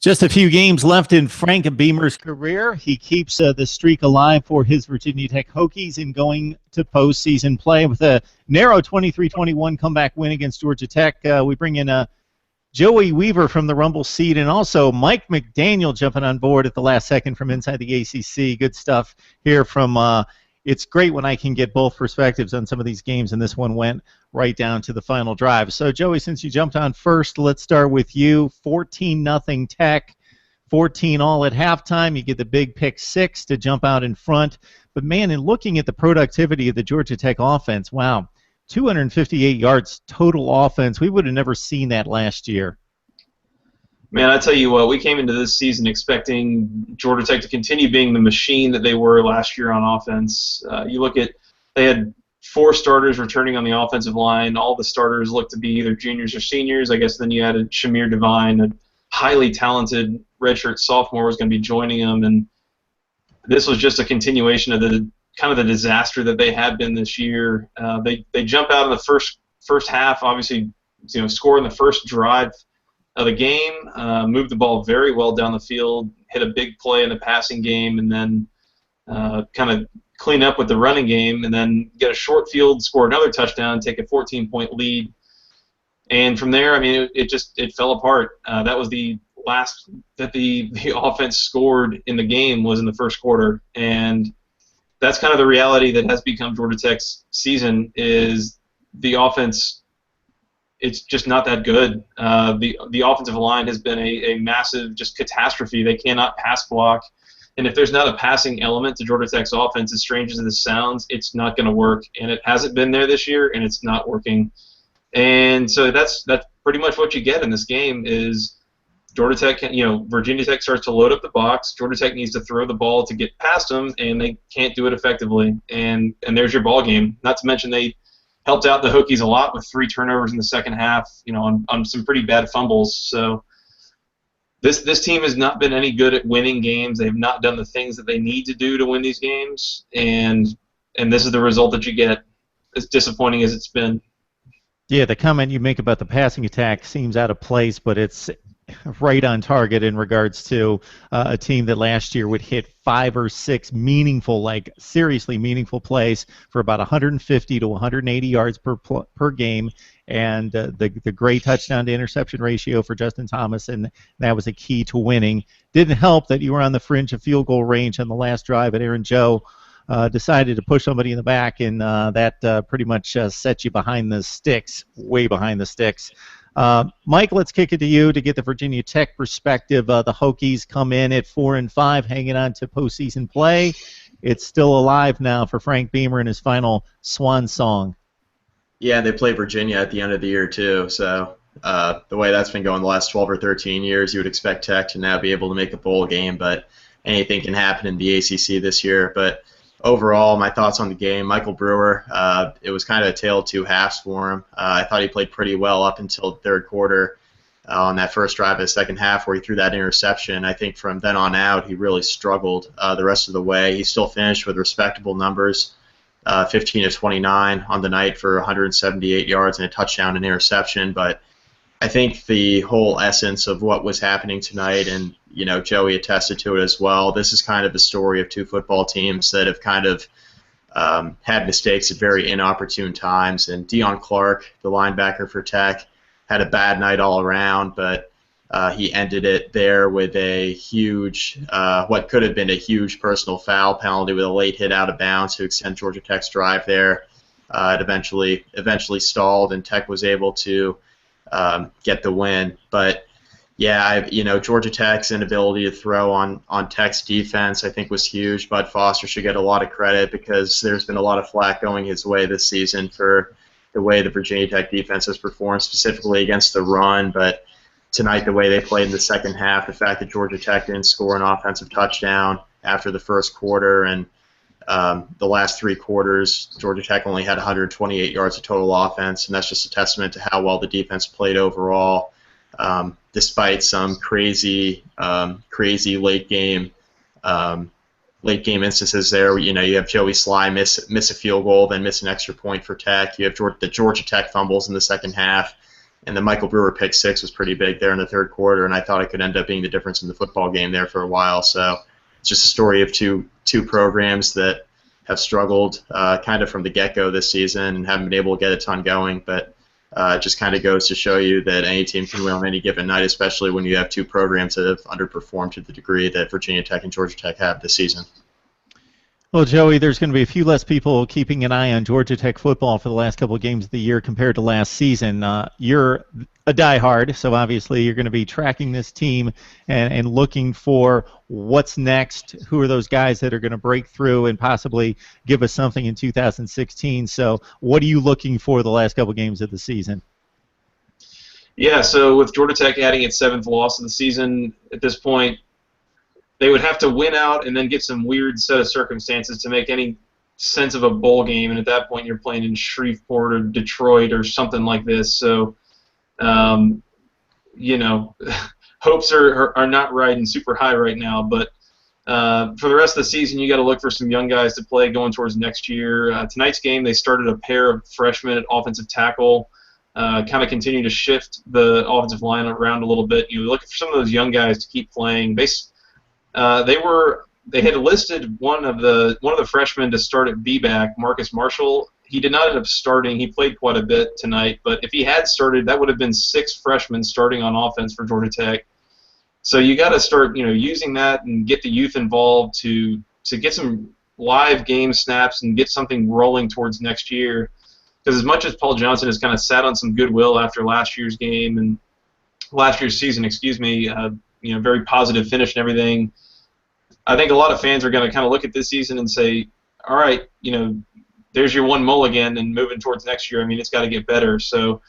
Just a few games left in Frank Beamer's career. He keeps the streak alive for his Virginia Tech Hokies in going to postseason play with a narrow 23-21 comeback win against Georgia Tech. We bring in Joey Weaver from the Rumble seat and also Mike McDaniel jumping on board at the last second from inside the ACC. Good stuff here from it's great when I can get both perspectives on some of these games, and this one went right down to the final drive. So, Joey, since you jumped on first, let's start with you. 14-0 Tech, 14 all at halftime. You get the big pick six to jump out in front. But, man, in looking at the productivity of the Georgia Tech offense, wow, 258 yards total offense. We would have never seen that last year. Man, I tell you what, we came into this season expecting Georgia Tech to continue being the machine that they were last year on offense. You look at, they had 4 starters returning on the offensive line. All the starters looked to be either juniors or seniors. I guess then you added Shamir Devine, a highly talented redshirt sophomore, was going to be joining them, and this was just a continuation of the kind of the disaster that they had been this year. They jump out in the first half, obviously, score in the first drive of the game, moved the ball very well down the field, hit a big play in the passing game, and then kind of clean up with the running game, and then get a short field, score another touchdown, take a 14-point lead. And from there, I mean, it fell apart. That was the last that the offense scored in the game was in the first quarter. And that's kind of the reality that has become Georgia Tech's season, is the offense, it's just not that good. The offensive line has been a massive just catastrophe. They cannot pass block. And if there's not a passing element to Georgia Tech's offense, as strange as this sounds, it's not going to work. And it hasn't been there this year, and it's not working. And so that's pretty much what you get in this game is Georgia Tech, Virginia Tech starts to load up the box. Georgia Tech needs to throw the ball to get past them, and they can't do it effectively. And there's your ball game. Not to mention they helped out the Hokies a lot with 3 turnovers in the second half, on some pretty bad fumbles. So this team has not been any good at winning games. They've not done the things that they need to do to win these games, and this is the result that you get, as disappointing as it's been. Yeah, the comment you make about the passing attack seems out of place, but it's right on target in regards to a team that last year would hit 5 or 6 meaningful, seriously meaningful plays for about 150 to 180 yards per game, and the great touchdown to interception ratio for Justin Thomas, and that was a key to winning. Didn't help that you were on the fringe of field goal range on the last drive, and Aaron Joe decided to push somebody in the back, and that pretty much set you behind the sticks, way behind the sticks. Mike, let's kick it to you to get the Virginia Tech perspective. The Hokies come in at 4-5, hanging on to postseason play. It's still alive now for Frank Beamer in his final swan song. Yeah, they play Virginia at the end of the year too. So the way that's been going the last 12 or 13 years, you would expect Tech to now be able to make a bowl game, but anything can happen in the ACC this year. But overall, my thoughts on the game, Michael Brewer, it was kind of a tale of 2 halves for him. I thought he played pretty well up until the third quarter on that first drive of the second half where he threw that interception. I think from then on out, he really struggled the rest of the way. He still finished with respectable numbers, 15 of 29 on the night for 178 yards and a touchdown and interception. But I think the whole essence of what was happening tonight, and Joey attested to it as well, this is kind of the story of 2 football teams that have kind of had mistakes at very inopportune times. And Deion Clark, the linebacker for Tech, had a bad night all around, but he ended it there with a huge, what could have been a huge personal foul penalty with a late hit out of bounds to extend Georgia Tech's drive there. It eventually stalled, and Tech was able to get the win. But yeah, Georgia Tech's inability to throw on Tech's defense, I think, was huge. Bud Foster should get a lot of credit because there's been a lot of flack going his way this season for the way the Virginia Tech defense has performed, specifically against the run. But tonight, the way they played in the second half, the fact that Georgia Tech didn't score an offensive touchdown after the first quarter, and the last 3 quarters, Georgia Tech only had 128 yards of total offense, and that's just a testament to how well the defense played overall, despite some crazy late game instances there. You have Joey Sly miss a field goal, then miss an extra point for Tech. You have the Georgia Tech fumbles in the second half. And the Michael Brewer pick six was pretty big there in the third quarter, and I thought it could end up being the difference in the football game there for a while. So it's just a story of two programs that have struggled kind of from the get-go this season and haven't been able to get a ton going. But it just kind of goes to show you that any team can win on any given night, especially when you have two programs that have underperformed to the degree that Virginia Tech and Georgia Tech have this season. Well, Joey, there's going to be a few less people keeping an eye on Georgia Tech football for the last couple of games of the year compared to last season. You're a diehard, so obviously you're going to be tracking this team and looking for what's next, who are those guys that are going to break through and possibly give us something in 2016. So what are you looking for the last couple of games of the season? Yeah, so with Georgia Tech adding its 7th loss of the season at this point, they would have to win out and then get some weird set of circumstances to make any sense of a bowl game. And at that point, you're playing in Shreveport or Detroit or something like this. So, you know, hopes are not riding super high right now. But for the rest of the season, you got to look for some young guys to play going towards next year. Tonight's game, they started a pair of freshmen at offensive tackle. Kind of continue to shift the offensive line around a little bit. You know, looking for some of those young guys to keep playing. They had listed one of the freshmen to start at B-back, Marcus Marshall. He did not end up starting. He played quite a bit tonight, but if he had started, that would have been 6 freshmen starting on offense for Georgia Tech. So you got to start, you know, using that and get the youth involved to get some live game snaps and get something rolling towards next year. Because as much as Paul Johnson has kind of sat on some goodwill after last year's game and last year's season, you know, very positive finish and everything, I think a lot of fans are going to kind of look at this season and say, all right, you know, there's your one mulligan and moving towards next year. I mean, it's got to get better. So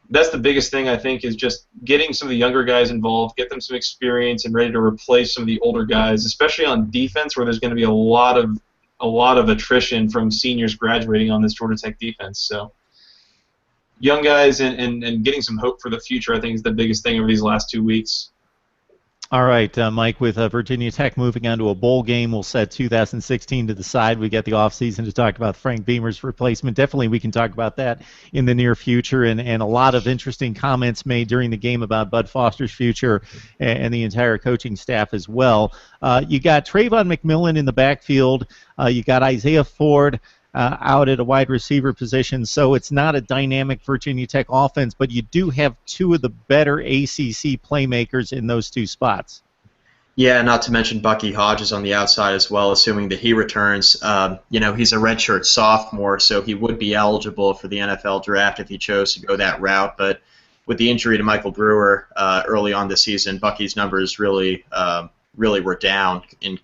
that's the biggest thing, I think, is just getting some of the younger guys involved, get them some experience and ready to replace some of the older guys, especially on defense where there's going to be a lot of attrition from seniors graduating on this Georgia Tech defense. So young guys and getting some hope for the future, I think, is the biggest thing over these last 2 weeks. All right, Mike, with Virginia Tech moving on to a bowl game, we'll set 2016 to the side. We get the offseason to talk about Frank Beamer's replacement. Definitely we can talk about that in the near future, and a lot of interesting comments made during the game about Bud Foster's future and the entire coaching staff as well. You got Travon McMillian in the backfield. You got Isaiah Ford out at a wide receiver position, so it's not a dynamic Virginia Tech offense, but you do have 2 of the better ACC playmakers in those 2 spots. Yeah, not to mention Bucky Hodges on the outside as well, assuming that he returns. You know, he's a redshirt sophomore, so he would be eligible for the NFL draft if he chose to go that route, but with the injury to Michael Brewer early on this season, Bucky's numbers really were down in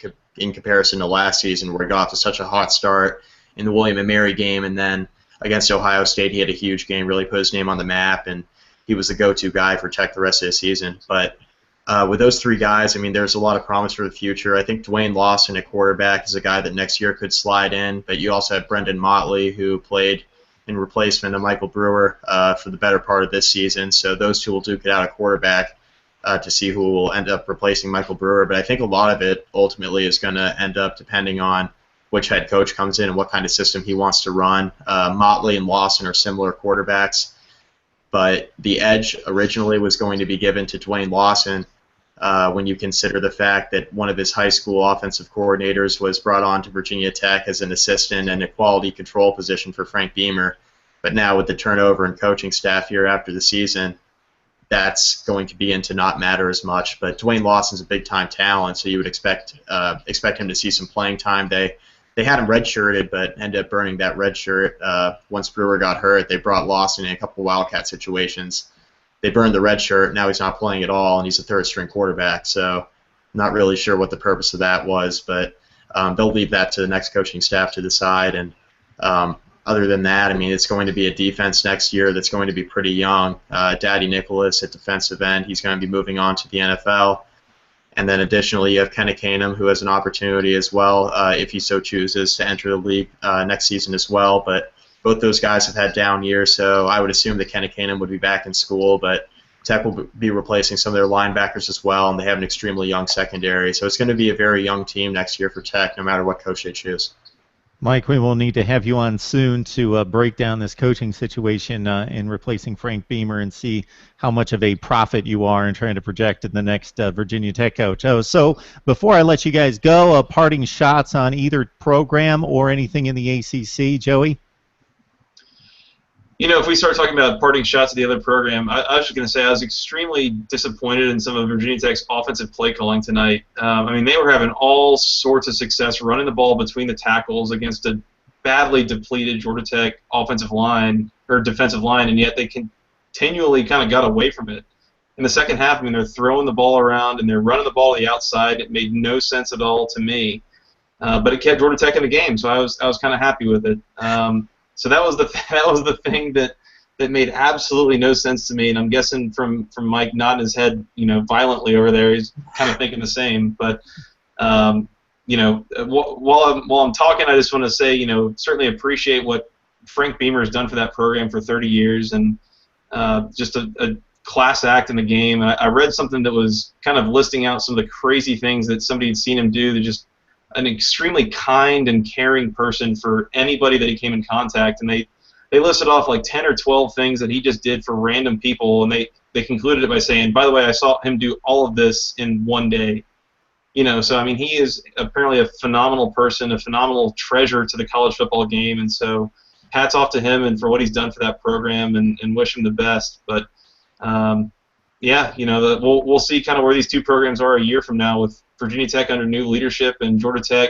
comparison to last season, where he got off to such a hot start in the William & Mary game, and then against Ohio State he had a huge game, really put his name on the map, and he was the go-to guy for Tech the rest of the season. But with those 3 guys, I mean, there's a lot of promise for the future. I think Dwayne Lawson at quarterback is a guy that next year could slide in, but you also have Brendan Motley, who played in replacement of Michael Brewer for the better part of this season, so those 2 will duke it out at quarterback to see who will end up replacing Michael Brewer. But I think a lot of it ultimately is going to end up depending on which head coach comes in and what kind of system he wants to run. Motley and Lawson are similar quarterbacks, but the edge originally was going to be given to Dwayne Lawson when you consider the fact that one of his high school offensive coordinators was brought on to Virginia Tech as an assistant and a quality control position for Frank Beamer. But now with the turnover in coaching staff here after the season, that's going to begin to not matter as much. But Dwayne Lawson's a big-time talent, so you would expect him to see some playing time. They had him redshirted, but ended up burning that red shirt once Brewer got hurt. They brought Lawson in a couple of Wildcat situations. They burned the red shirt. Now he's not playing at all, and he's a third-string quarterback. So not really sure what the purpose of that was, but they'll leave that to the next coaching staff to decide. And other than that, I mean, it's going to be a defense next year that's going to be pretty young. Daddy Nicholas at defensive end, he's going to be moving on to the NFL. And then additionally, you have Kenny Canham, who has an opportunity as well, if he so chooses, to enter the league next season as well. But both those guys have had down years, so I would assume that Kenny Canham would be back in school. But Tech will be replacing some of their linebackers as well, and they have an extremely young secondary. So it's going to be a very young team next year for Tech, no matter what coach they choose. Mike, we will need to have you on soon to break down this coaching situation in replacing Frank Beamer and see how much of a prophet you are in trying to project in the next Virginia Tech coach. Oh, so before I let you guys go, parting shots on either program or anything in the ACC, Joey? You know, if we start talking about parting shots of the other program, I was just going to say I was extremely disappointed in some of Virginia Tech's offensive play calling tonight. I mean, they were having all sorts of success running the ball between the tackles against a badly depleted Georgia Tech offensive line or defensive line, and yet they continually kind of got away from it. In the second half, I mean, they're throwing the ball around and they're running the ball to the outside. It made no sense at all to me, but it kept Georgia Tech in the game, so I was kind of happy with it. So that was the thing that made absolutely no sense to me, and I'm guessing from Mike nodding his head, violently over there, he's kind of thinking the same. But while I'm talking, I just want to say, certainly appreciate what Frank Beamer has done for that program for 30 years, and just a class act in the game. And I read something that was kind of listing out some of the crazy things that somebody had seen him do. That just an extremely kind and caring person for anybody that he came in contact, and they listed off like 10 or 12 things that he just did for random people, and they concluded it by saying, by the way, I saw him do all of this in one day. So I mean, he is apparently a phenomenal person, a phenomenal treasure to the college football game, and so hats off to him and for what he's done for that program, and wish him the best. But we'll see kind of where these two programs are a year from now with Virginia Tech under new leadership and Georgia Tech.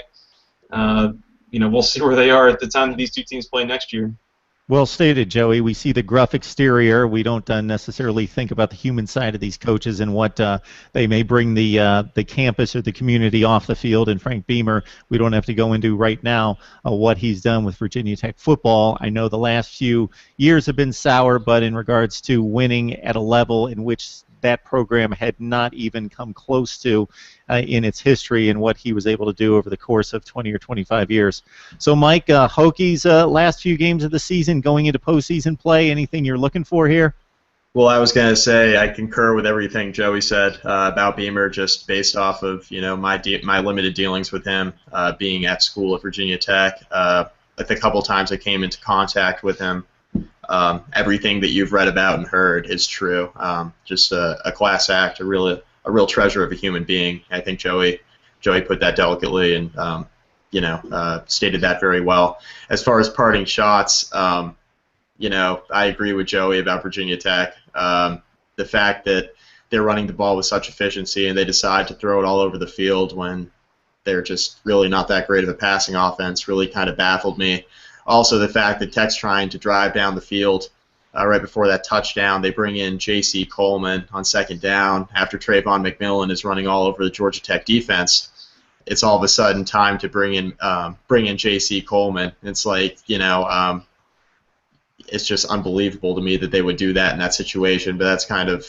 We'll see where they are at the time that these two teams play next year. Well stated, Joey. We see the gruff exterior. We don't necessarily think about the human side of these coaches and what they may bring the campus or the community off the field. And Frank Beamer, we don't have to go into right now what he's done with Virginia Tech football. I know the last few years have been sour, but in regards to winning at a level in which that program had not even come close to in its history and what he was able to do over the course of 20 or 25 years. So, Mike, Hokies last few games of the season going into postseason play, anything you're looking for here? Well, I was going to say I concur with everything Joey said about Beamer, just based off of my limited dealings with him being at school at Virginia Tech. The couple times I came into contact with him, everything that you've read about and heard is true. Just a class act, a real treasure of a human being. I think Joey put that delicately and stated that very well. As far as parting shots, I agree with Joey about Virginia Tech. The fact that they're running the ball with such efficiency and they decide to throw it all over the field when they're just really not that great of a passing offense really kind of baffled me. Also, the fact that Tech's trying to drive down the field right before that touchdown, they bring in J.C. Coleman on second down after Travon McMillian is running all over the Georgia Tech defense. It's all of a sudden time to bring in J.C. Coleman. It's like, it's just unbelievable to me that they would do that in that situation, but that's kind of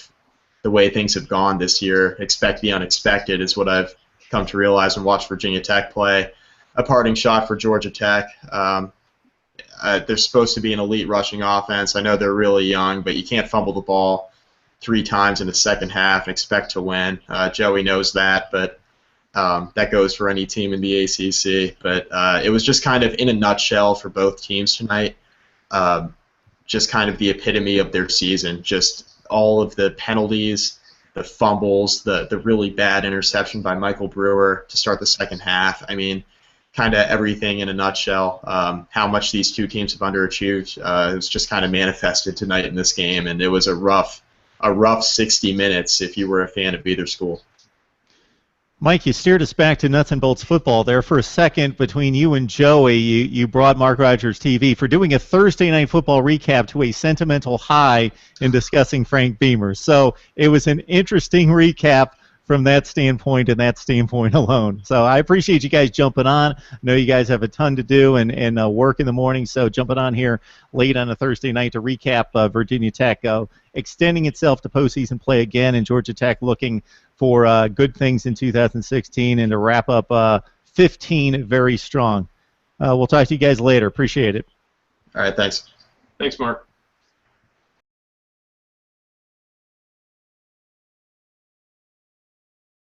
the way things have gone this year. Expect the unexpected is what I've come to realize and watch Virginia Tech play. A parting shot for Georgia Tech. They're supposed to be an elite rushing offense. I know they're really young, but you can't fumble the ball 3 times in the second half and expect to win. Joey knows that, but that goes for any team in the ACC. But it was just kind of in a nutshell for both teams tonight, just kind of the epitome of their season. Just all of the penalties, the fumbles, the really bad interception by Michael Brewer to start the second half. I mean, kind of everything in a nutshell. How much these two teams have underachieved it was just kind of manifested tonight in this game, and it was a rough 60 minutes if you were a fan of either school. Mike, you steered us back to nuts and bolts football there for a second. Between you and Joey, you brought Mark Rogers TV for doing a Thursday night football recap to a sentimental high in discussing Frank Beamer. So it was an interesting recap from that standpoint and that standpoint alone. So I appreciate you guys jumping on. I know you guys have a ton to do and work in the morning, so jumping on here late on a Thursday night to recap Virginia Tech extending itself to postseason play again, and Georgia Tech looking for good things in 2016 and to wrap up 15 very strong. We'll talk to you guys later. Appreciate it. All right, thanks. Thanks, Mark.